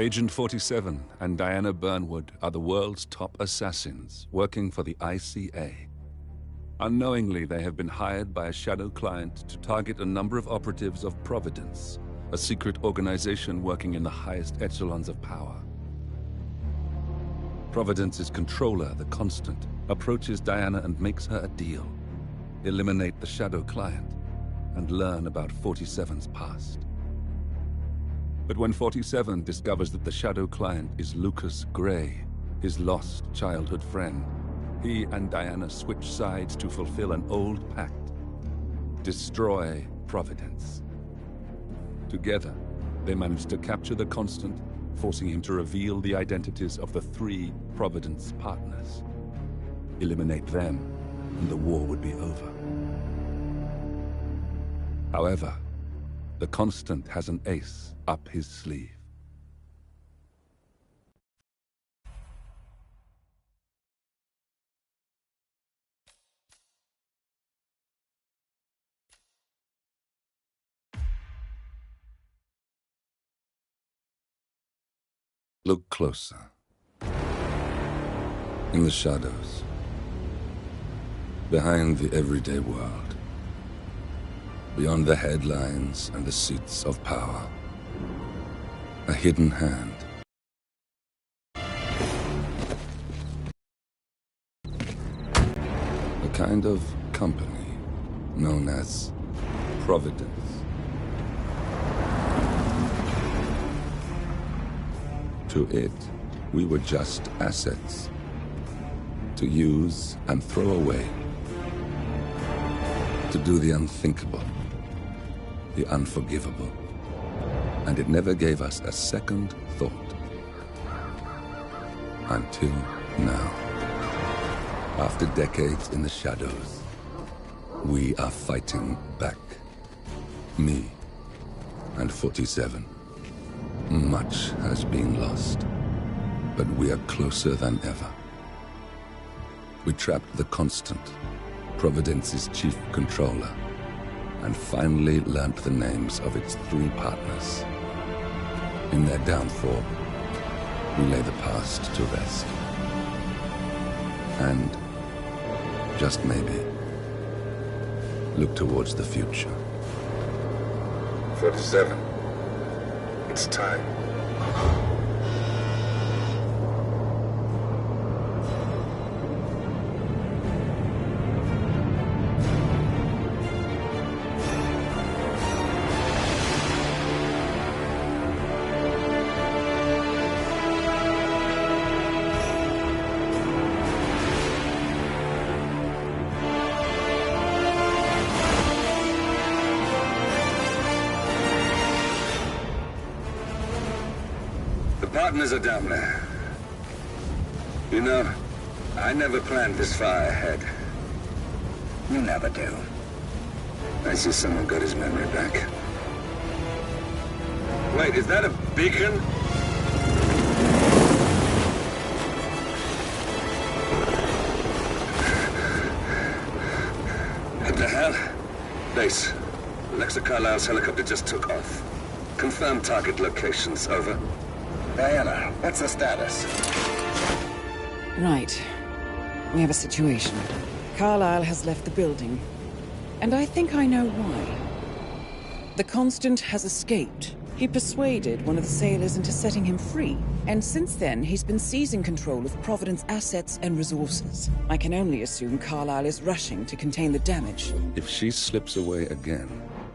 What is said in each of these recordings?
Agent 47 and Diana Burnwood are the world's top assassins working for the ICA. Unknowingly, they have been hired by a shadow client to target a number of operatives of Providence, a secret organization working in the highest echelons of power. Providence's controller, the Constant, approaches Diana and makes her a deal. Eliminate the shadow client and learn about 47's past. But when 47 discovers that the shadow client is Lucas Gray, his lost childhood friend, he and Diana switch sides to fulfill an old pact: destroy Providence. Together, they manage to capture the Constant, forcing him to reveal the identities of the 3 Providence partners. Eliminate them, and the war would be over. However, the Constant has an ace up his sleeve. Look closer. In the shadows. Behind the everyday world. Beyond the headlines and the seats of power. A hidden hand. A kind of company known as Providence. To it, we were just assets. To use and throw away. To do the unthinkable. The unforgivable. And it never gave us a second thought. Until now. After decades in the shadows, we are fighting back. Me and 47. Much has been lost, but we are closer than ever. We trapped the Constant, Providence's chief controller, and finally learnt the names of its 3 partners. In their downfall, we lay the past to rest. And, just maybe, look towards the future. 47. It's time. Partners are down there. You know, I never planned this far ahead. You never do. I see someone got his memory back. Wait, is that a beacon? What the hell? Base. Alexa Carlisle's helicopter just took off. Confirm target locations, over. Diana, what's the status? Right. We have a situation. Carlisle has left the building. And I think I know why. The Constant has escaped. He persuaded one of the sailors into setting him free. And since then, he's been seizing control of Providence assets and resources. I can only assume Carlisle is rushing to contain the damage. If she slips away again...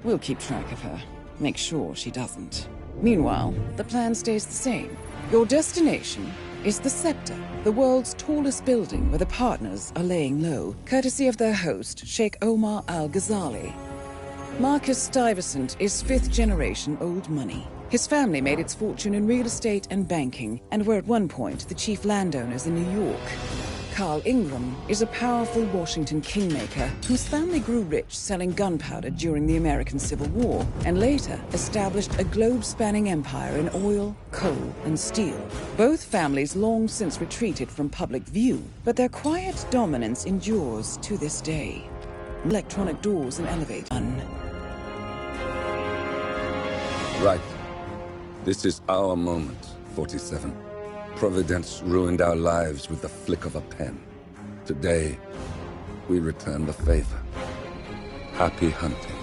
We'll keep track of her. Make sure she doesn't. Meanwhile, the plan stays the same. Your destination is the Scepter, the world's tallest building where the partners are laying low, courtesy of their host, Sheikh Omar Al-Ghazali. Marcus Stuyvesant is 5th-generation old money. His family made its fortune in real estate and banking, and were at one point the chief landowners in New York. Carl Ingram is a powerful Washington kingmaker whose family grew rich selling gunpowder during the American Civil War, and later established a globe-spanning empire in oil, coal, and steel. Both families long since retreated from public view, but their quiet dominance endures to this day. Electronic doors and elevators. Right. This is our moment. 47. Providence ruined our lives with the flick of a pen. Today, we return the favor. Happy hunting.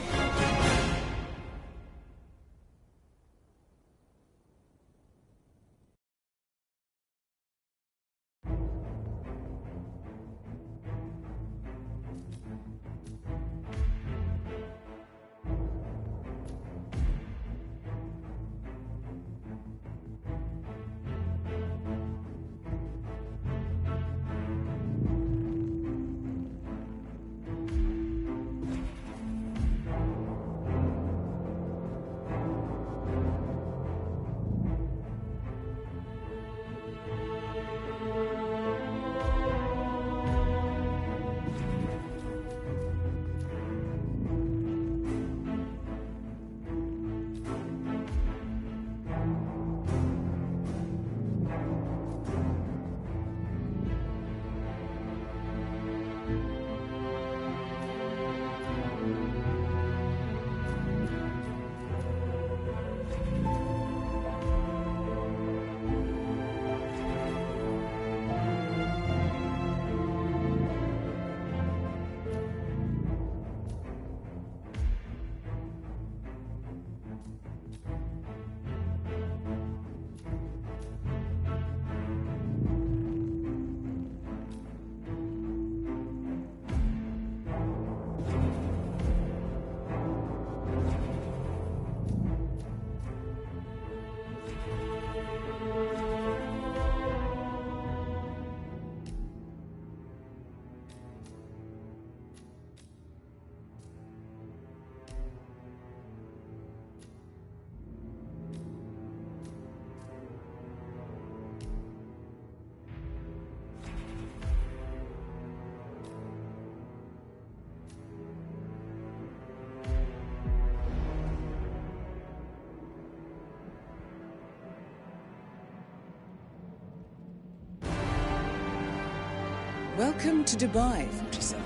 Welcome to Dubai, 47.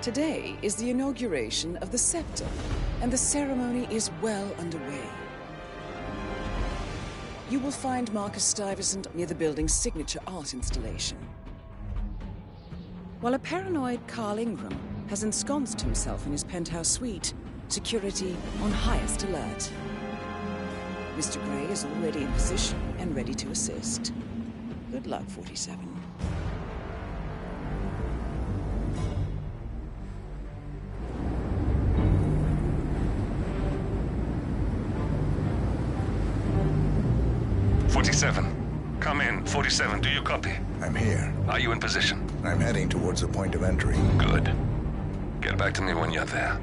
Today is the inauguration of the scepter, and the ceremony is well underway. You will find Marcus Stuyvesant near the building's signature art installation, while a paranoid Carl Ingram has ensconced himself in his penthouse suite, security on highest alert. Mr. Gray is already in position and ready to assist. Good luck, 47. Come in. 47, do you copy? I'm here. Are you in position? I'm heading towards the point of entry. Good. Get back to me when you're there.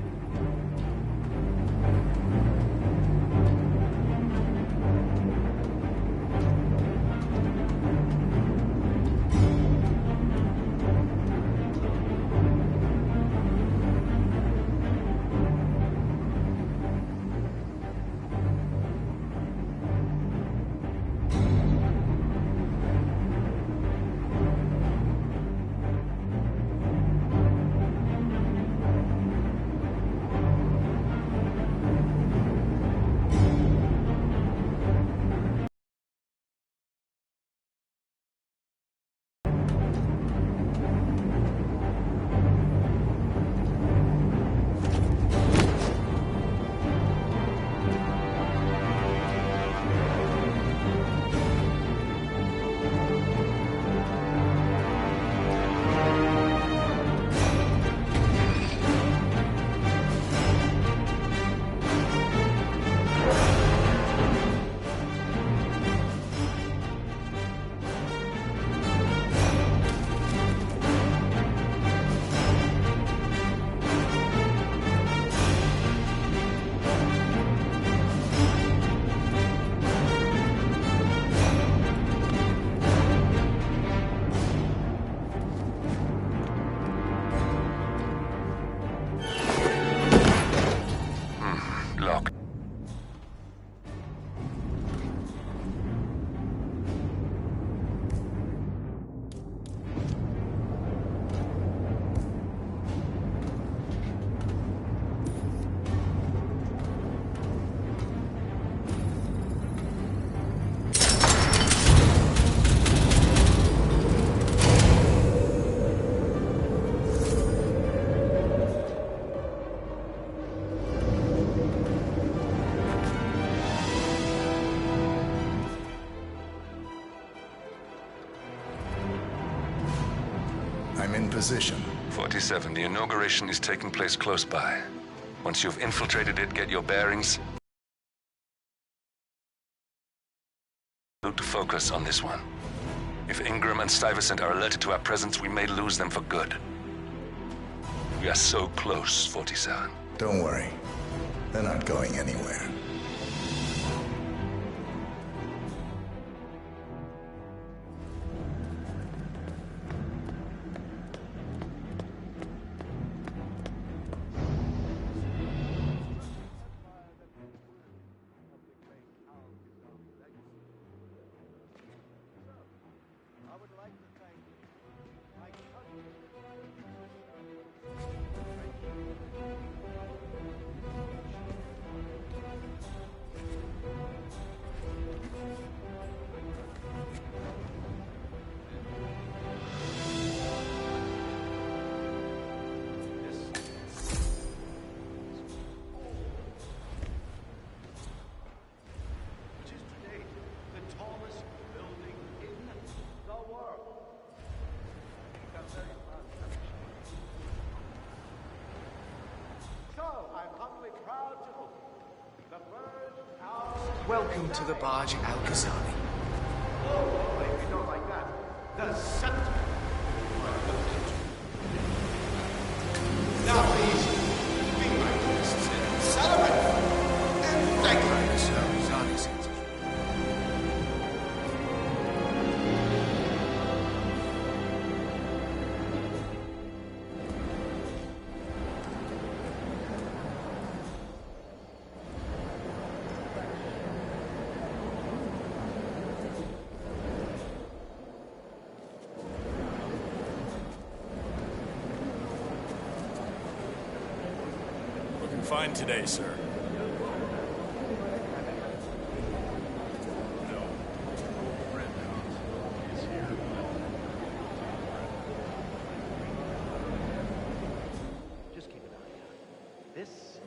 position. 47, the inauguration is taking place close by. Once you've infiltrated it, get your bearings. To focus on this one. If Ingram and Stuyvesant are alerted to our presence, we may lose them for good. We are so close, 47. Don't worry. They're not going anywhere. Welcome to the barge, Al-Ghazali. Oh, if you don't like that, the scepter. Now please, be my guests and celebrate. And thank you. Fine today, sir. Just keep an eye out. This is...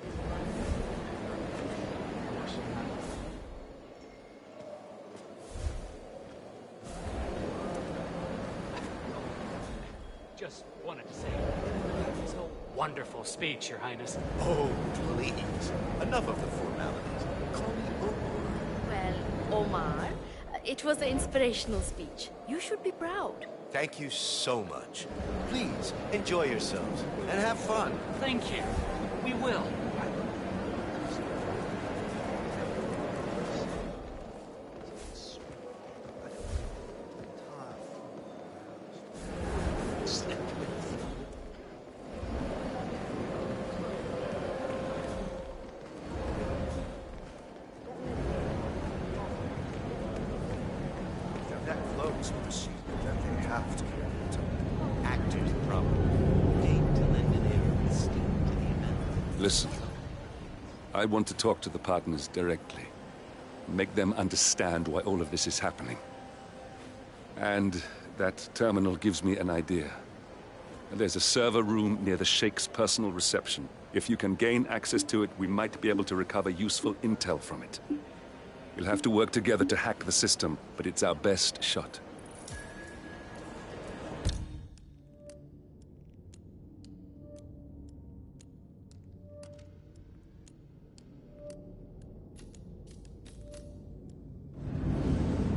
Just wanted to say, it's a wonderful speech, Your Highness. Oh, please. Enough of the formalities. Call me Omar. Well, Omar, it was an inspirational speech. You should be proud. Thank you so much. Please, enjoy yourselves and have fun. Thank you. We will. That floats with the secret that they have to be able to. Actors, probably. Need to lend an ear of esteem to the event. Listen, I want to talk to the partners directly. Make them understand why all of this is happening. And that terminal gives me an idea. There's a server room near the Sheikh's personal reception. If you can gain access to it, we might be able to recover useful intel from it. We'll have to work together to hack the system, but it's our best shot.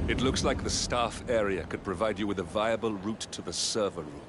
It looks like the staff area could provide you with a viable route to the server room.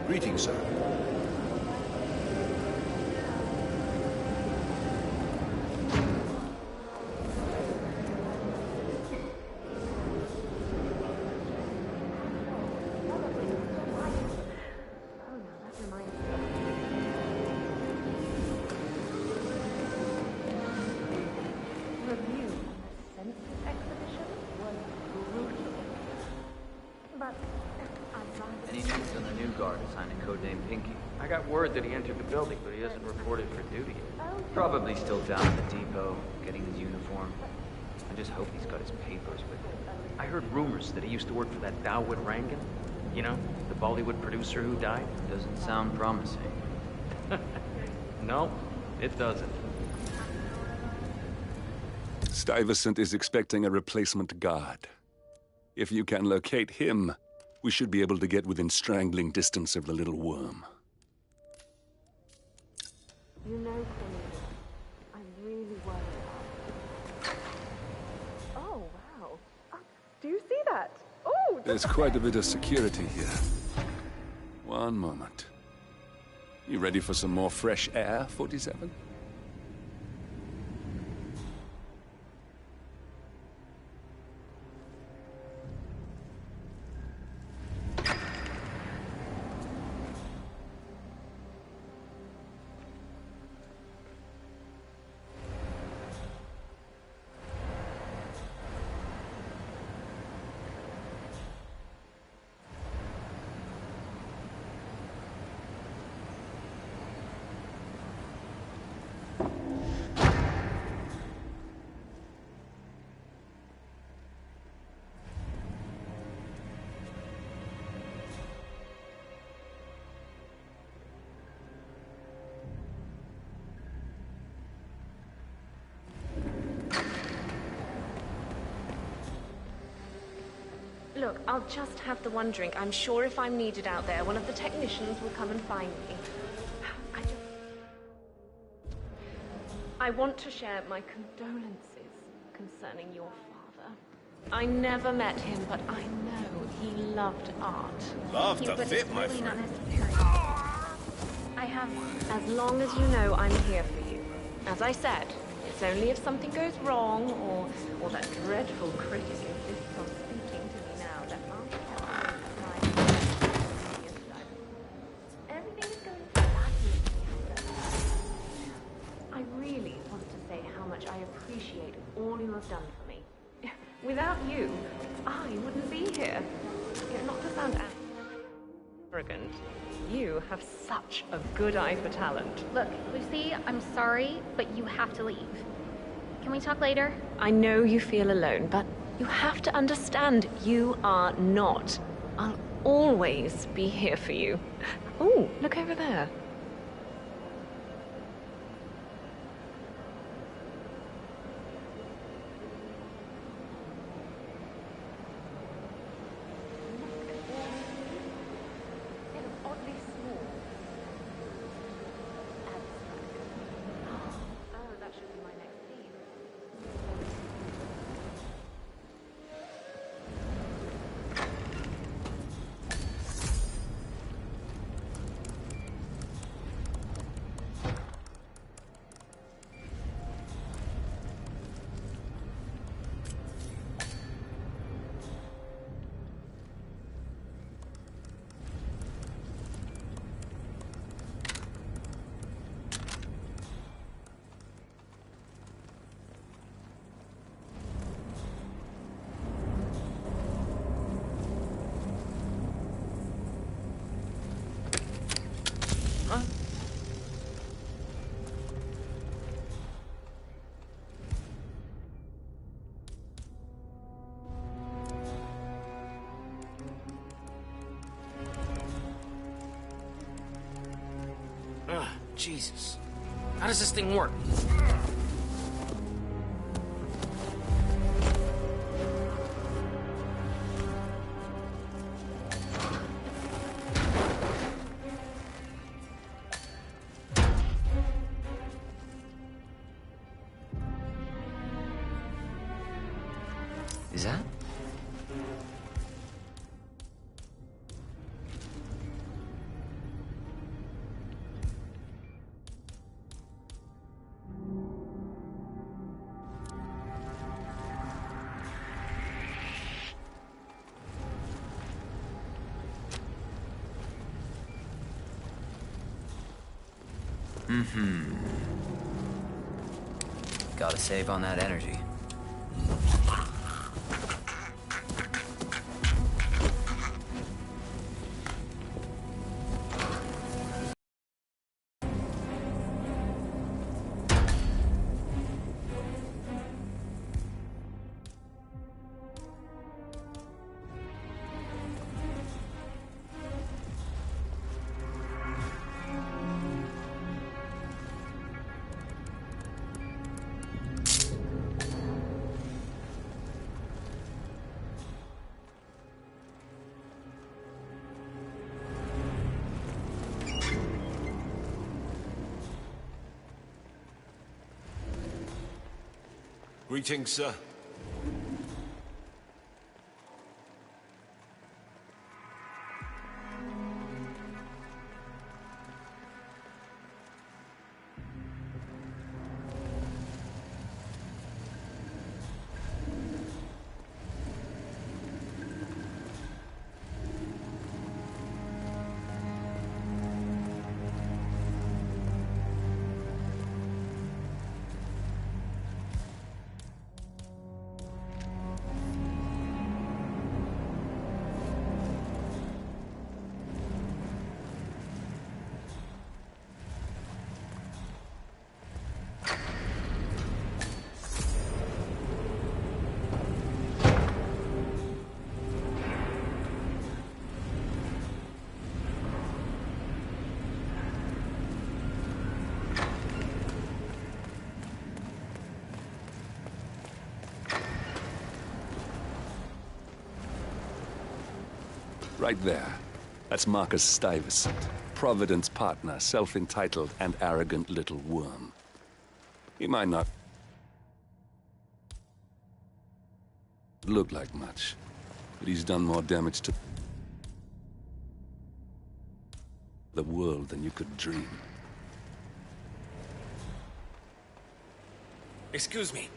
Greetings, sir. Review on the census exhibition was brutal. But Any news on the new guard? got word that he entered the building, but he hasn't reported for duty. Probably still down at the depot, getting his uniform. I just hope he's got his papers with him. I heard rumors that he used to work for that Dawood Rangan. You know, the Bollywood producer who died. Doesn't sound promising. No, it doesn't. Stuyvesant is expecting a replacement guard. If you can locate him, we should be able to get within strangling distance of the little worm. You know, Cornelia, I'm really worried about you. Oh, wow. Do you see that? Oh! There's quite a bit of security here. One moment. You ready for some more fresh air, 47? Look, I'll just have the one drink. I'm sure if I'm needed out there, one of the technicians will come and find me. I want to share my condolences concerning your father. I never met him, but I know he loved art. Love to fit, my really friend. I have... As long as you know I'm here for you. As I said, it's only if something goes wrong, or that dreadful critic insists on speaking to me now, that everything is going badly. I really want to say how much I appreciate all you have done for me. Without you, I wouldn't be here. Not to sound arrogant, you have such a good eye for talent. Look, Lucy, I'm sorry, but you have to leave. Can we talk later? I know you feel alone, but you have to understand you are not. I'll always be here for you. Oh, look over there. Jesus. How does this thing work? Is that? Gotta save on that energy. Greetings, sir. Right there. That's Marcus Stuyvesant, Providence partner, self-entitled and arrogant little worm. He might not look like much, but he's done more damage to the world than you could dream. Excuse me.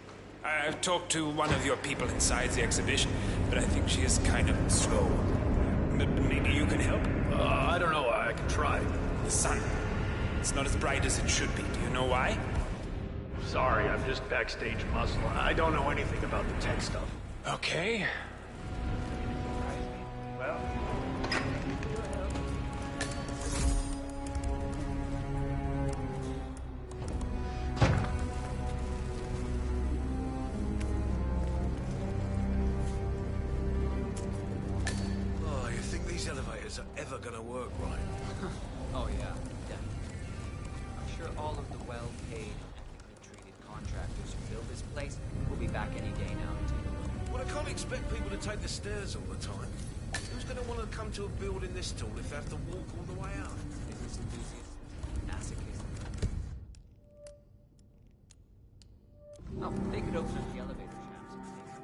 I've talked to one of your people inside the exhibition, but I think she is kind of slow. Maybe you can help? I don't know. I can try. The sun. It's not as bright as it should be. Do you know why? Sorry, I'm just backstage muscle. I don't know anything about the tech stuff. Okay. Well... elevators are ever gonna work right. Oh yeah, definitely. I'm sure all of the well-paid, ethically treated contractors who build this place will be back any day now to take a look. Well, I can't expect people to take the stairs all the time. Who's gonna want to come to a building this tall if they have to walk all the way up? Business enthusiasts, masochists. Oh, they could open up the elevator shafts and take it.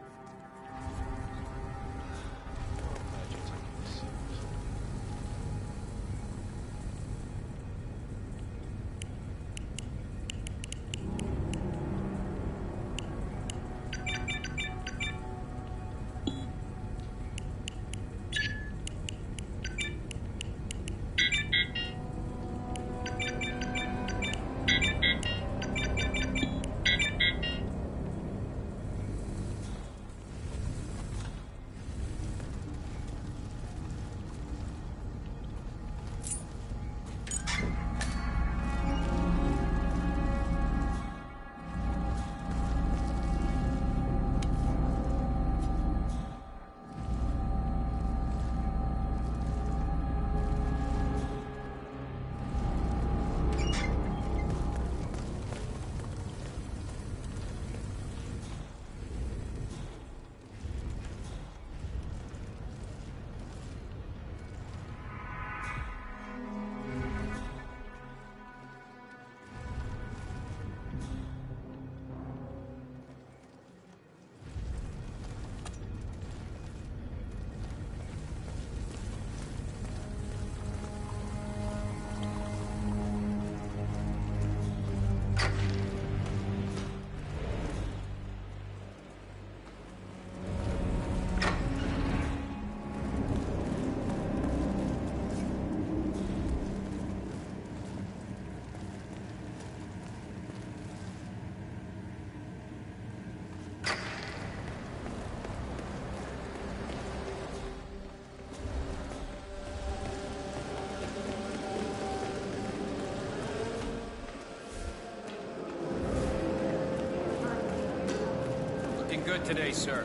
Good today, sir.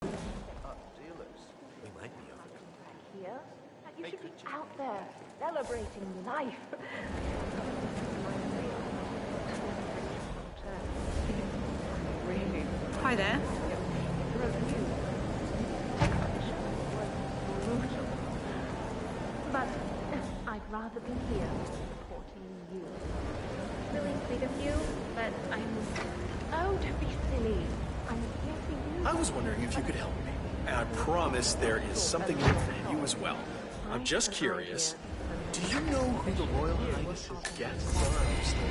Dealers. We might be over. Here? You should be out there, celebrating life. Really? Hi there. But I'd rather be here supporting you. Really sweet of you, but I'm Oh, don't be silly. I'm here for you. I was wondering if you could help me. And I promise there is something in it for you as well. I'm just curious. Do you know who the Royal Highness's guests are upstairs?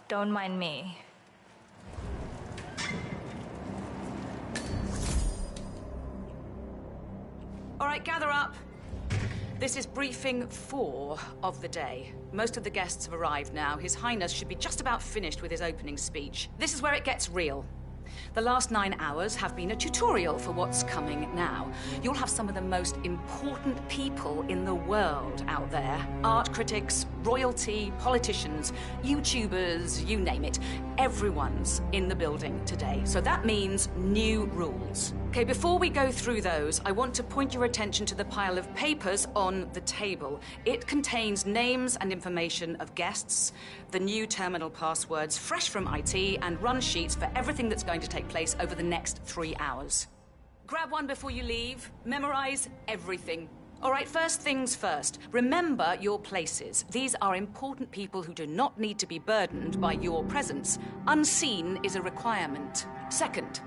Don't mind me. All right, gather up. This is briefing 4 of the day. Most of the guests have arrived now. His Highness should be just about finished with his opening speech. This is where it gets real. The last 9 hours have been a tutorial for what's coming now. You'll have some of the most important people in the world out there. Art critics, royalty, politicians, YouTubers, you name it. Everyone's in the building today. So that means new rules. Okay, before we go through those, I want to point your attention to the pile of papers on the table. It contains names and information of guests, the new terminal passwords, fresh from IT, and run sheets for everything that's going to take place over the next 3 hours. Grab one before you leave. Memorize everything. All right, first things first. Remember your places. These are important people who do not need to be burdened by your presence. Unseen is a requirement. Second,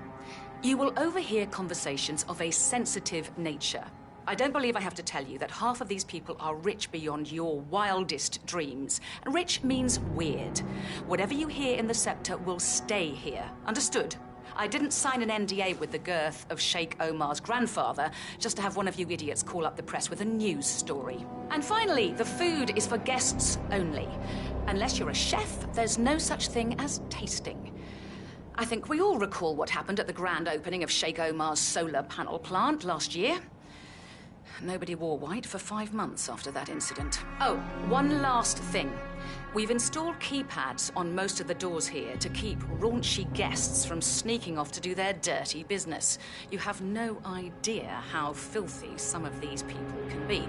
you will overhear conversations of a sensitive nature. I don't believe I have to tell you that half of these people are rich beyond your wildest dreams. Rich means weird. Whatever you hear in the Scepter will stay here. Understood? I didn't sign an NDA with the girth of Sheikh Omar's grandfather just to have one of you idiots call up the press with a news story. And finally, the food is for guests only. Unless you're a chef, there's no such thing as tasting. I think we all recall what happened at the grand opening of Sheikh Omar's solar panel plant last year. Nobody wore white for 5 months after that incident. Oh, one last thing. We've installed keypads on most of the doors here to keep raunchy guests from sneaking off to do their dirty business. You have no idea how filthy some of these people can be.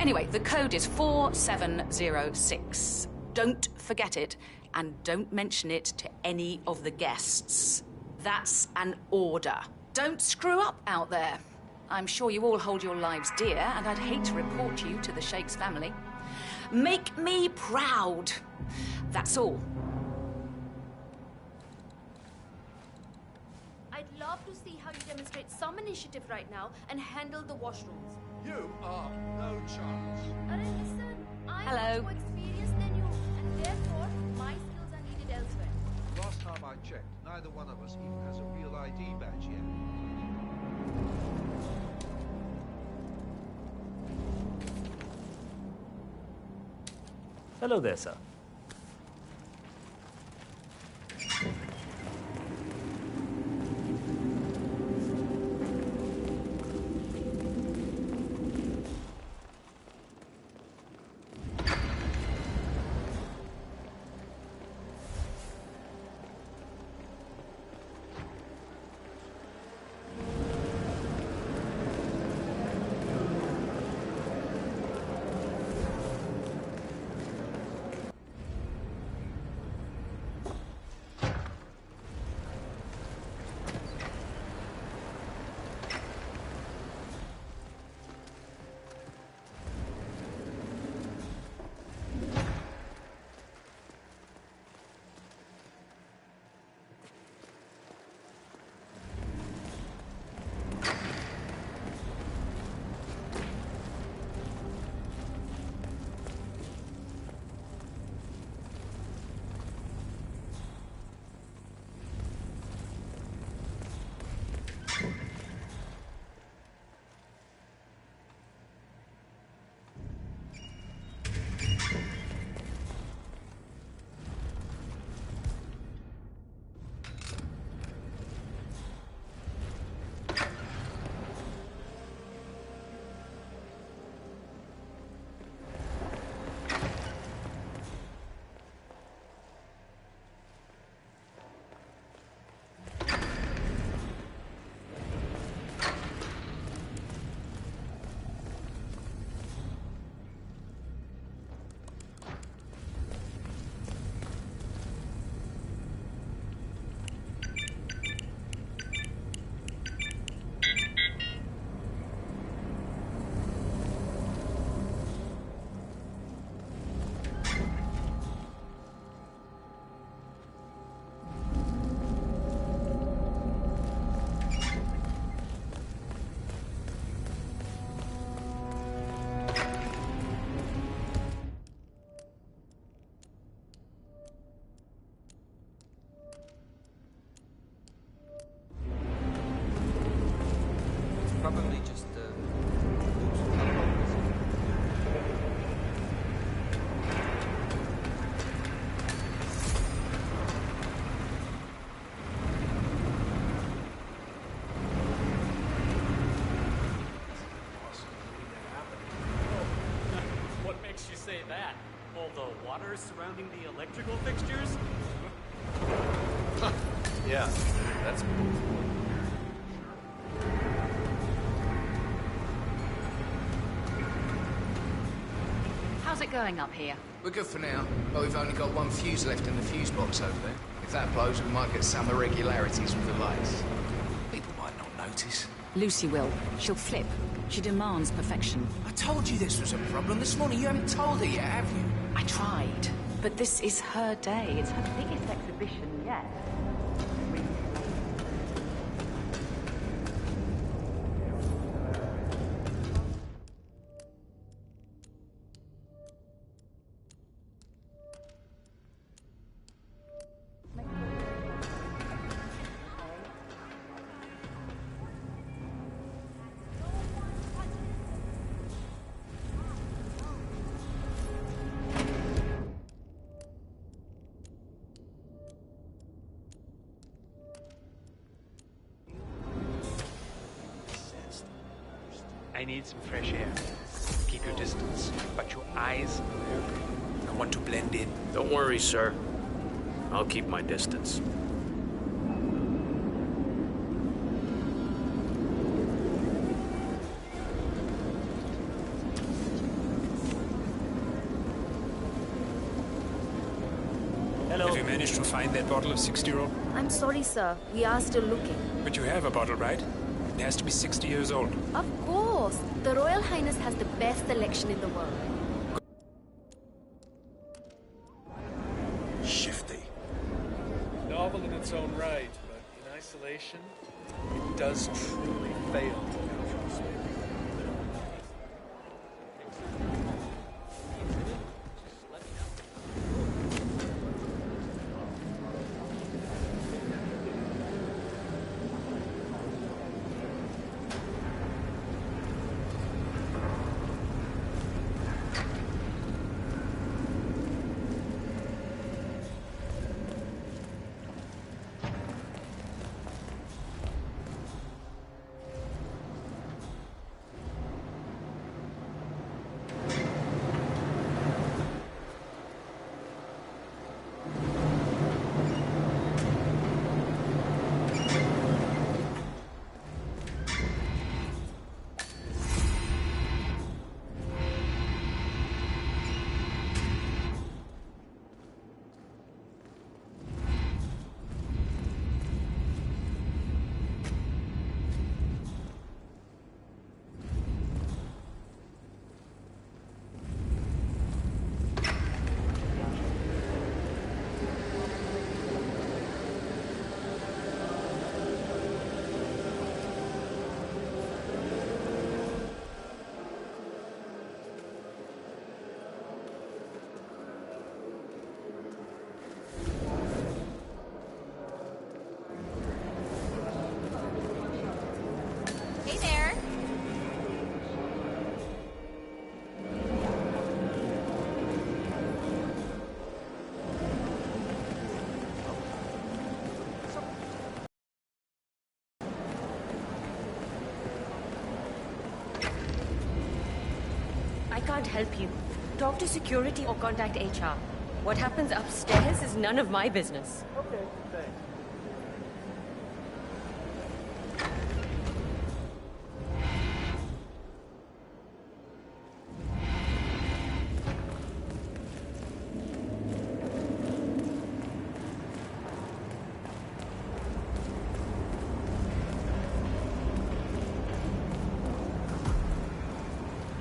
Anyway, the code is 4706. Don't forget it, and don't mention it to any of the guests. That's an order. Don't screw up out there. I'm sure you all hold your lives dear, and I'd hate to report you to the Sheikh's family. Make me proud. That's all. I'd love to see how you demonstrate some initiative right now and handle the washrooms. You are no chance. Listen, I'm Hello. more experienced than you, and therefore my skills are needed elsewhere. Last time I checked, neither one of us even has a real ID badge yet. Hello there, sir. makes you say that? All the water surrounding the electrical fixtures? Yeah, that's... How's it going up here? We're good for now, but we've only got one fuse left in the fuse box over there. If that blows, we might get some irregularities with the lights. People might not notice. Lucy will. She'll flip. She demands perfection. I told you this was a problem this morning. You haven't told her yet, have you? I tried. But this is her day. It's her biggest exhibition yet. I need some fresh air. Keep your distance, but your eyes are open. I want to blend in. Don't worry, sir. I'll keep my distance. Hello. Have you managed to find that bottle of 60-year-old? I'm sorry, sir. We are still looking. But you have a bottle, right? It has to be 60 years old. Of course. The Royal Highness has the best selection in the world. Shifty. Novel in its own right, but in isolation, it does truly fail. Hey there. I can't help you. Talk to security or contact HR. What happens upstairs is none of my business. Okay, thanks.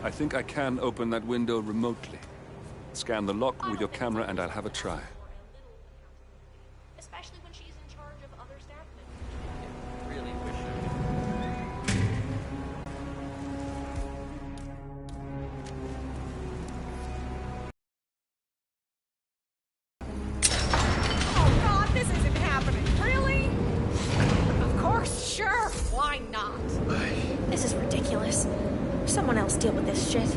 I think I can open that window remotely. Scan the lock with your camera and I'll have a try. Especially when she's in charge of other staff members. Really wish Oh God, this isn't happening. Really? Of course, sure. Why not? This is ridiculous. Someone else deal with this shit.